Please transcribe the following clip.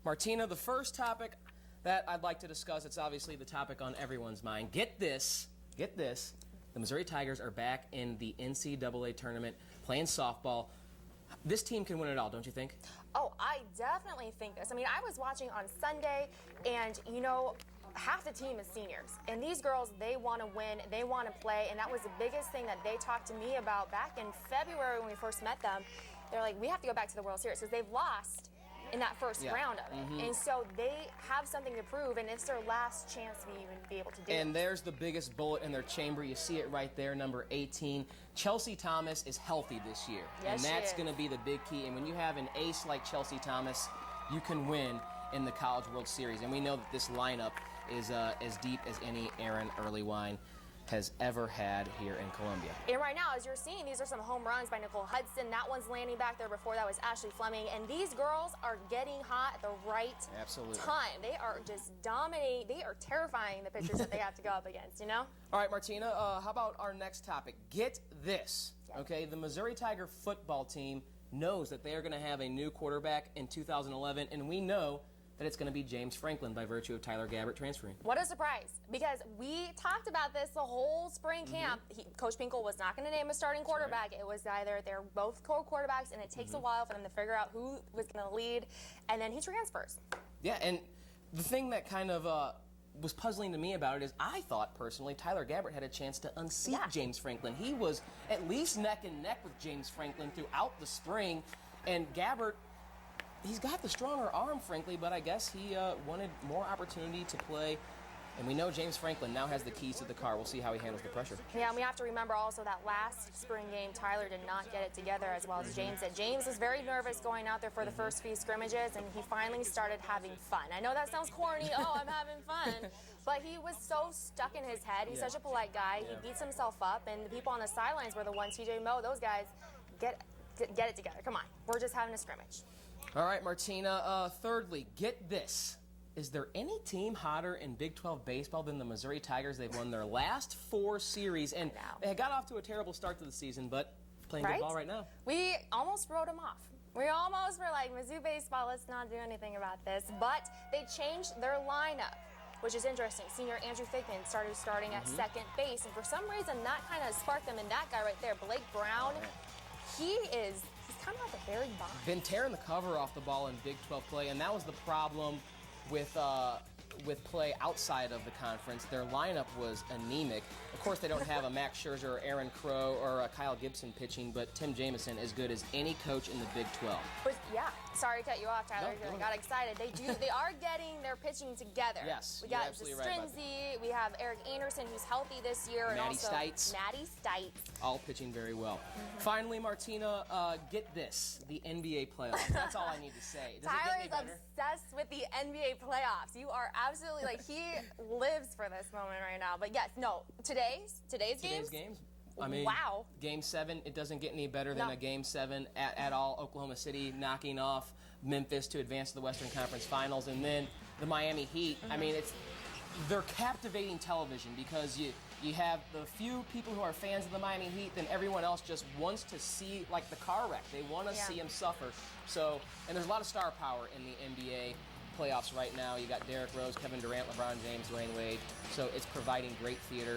Martina, the first topic that I'd like to discuss, it's obviously the topic on everyone's mind. Get this. The Missouri Tigers are back in the NCAA tournament playing softball. This team can win it all, don't you think? Oh, I definitely think this. I mean, I was watching on Sunday, and, you know, half the team is seniors. And these girls, they want to win, they want to play, and that was the biggest thing that they talked to me about back in February when we first met them. They're like, we have to go back to the World Series because they've lost in that first round of it. And so they have something to prove, and it's their last chance to even be able to do it. And there's the biggest bullet in their chamber. You see it right there, number 18. Chelsea Thomas is healthy this year. Yes, and that's going to be the big key. And when you have an ace like Chelsea Thomas, you can win in the College World Series. And we know that this lineup is as deep as any Aaron Earlywine has ever had here in Columbia. And right now, as you're seeing, these are some home runs by Nicole Hudson. That one's landing back there. Before that was Ashley Fleming. And these girls are getting hot at the right time. They are just dominating. They are terrifying, the pitchers that they have to go up against, you know? All right, Martina, how about our next topic? Get this, okay? The Missouri Tiger football team knows that they are going to have a new quarterback in 2011, and we know that it's going to be James Franklin by virtue of Tyler Gabbert transferring. What a surprise, because we talked about this the whole spring camp. Coach Pinkel was not going to name a starting quarterback. It was either they're both quarterbacks, and it takes a while for them to figure out who was going to lead, and then he transfers. Yeah, and the thing that kind of was puzzling to me about it is I thought personally Tyler Gabbert had a chance to unseat James Franklin. He was at least neck and neck with James Franklin throughout the spring, and Gabbert, he's got the stronger arm, frankly, but I guess he wanted more opportunity to play. And we know James Franklin now has the keys to the car. We'll see how he handles the pressure. Yeah, and we have to remember also that last spring game, Tyler did not get it together as well as James did. James was very nervous going out there for the first few scrimmages, and he finally started having fun. I know that sounds corny, oh, I'm having fun, but he was so stuck in his head. He's such a polite guy. He beats himself up, and the people on the sidelines were the ones, TJ Moe, those guys, get it together. Come on, we're just having a scrimmage. All right, Martina, thirdly, get this. Is there any team hotter in Big 12 baseball than the Missouri Tigers? They've won their last 4 series, and they got off to a terrible start to the season, but playing good ball right now. We almost wrote them off. We almost were like, Mizzou baseball, let's not do anything about this. But they changed their lineup, which is interesting. Senior Andrew Thigpen starting at second base, and for some reason, that kind of sparked them. And that guy right there, Blake Brown, he's kind of like a Barry Bonds. Been tearing the cover off the ball in Big 12 play, and that was the problem with play outside of the conference. Their lineup was anemic. Of course, they don't have a Max Scherzer or Aaron Crow or a Kyle Gibson pitching, but Tim Jamison as good as any coach in the Big 12. But yeah, sorry to cut you off, Tyler. I got excited. They are getting their pitching together. Yes, we got absolutely right about Strinzy. We have Eric Anderson, who's healthy this year, and also Maddie Stites. All pitching very well. Finally, Martina, get this: the NBA playoffs. That's all I need to say. Does Tyler it is get any better? obsessed with the NBA playoffs. You are absolutely like he lives for this moment right now. But yes, no, today's games. I mean, wow. Game 7, it doesn't get any better than a Game 7 at all. Oklahoma City knocking off Memphis to advance to the Western Conference Finals, and then the Miami Heat. I mean, they're captivating television because you have the few people who are fans of the Miami Heat, then everyone else just wants to see like the car wreck. They want to see him suffer. So, and there's a lot of star power in the NBA playoffs right now. You got Derrick Rose, Kevin Durant, LeBron James, Dwayne Wade. So it's providing great theater.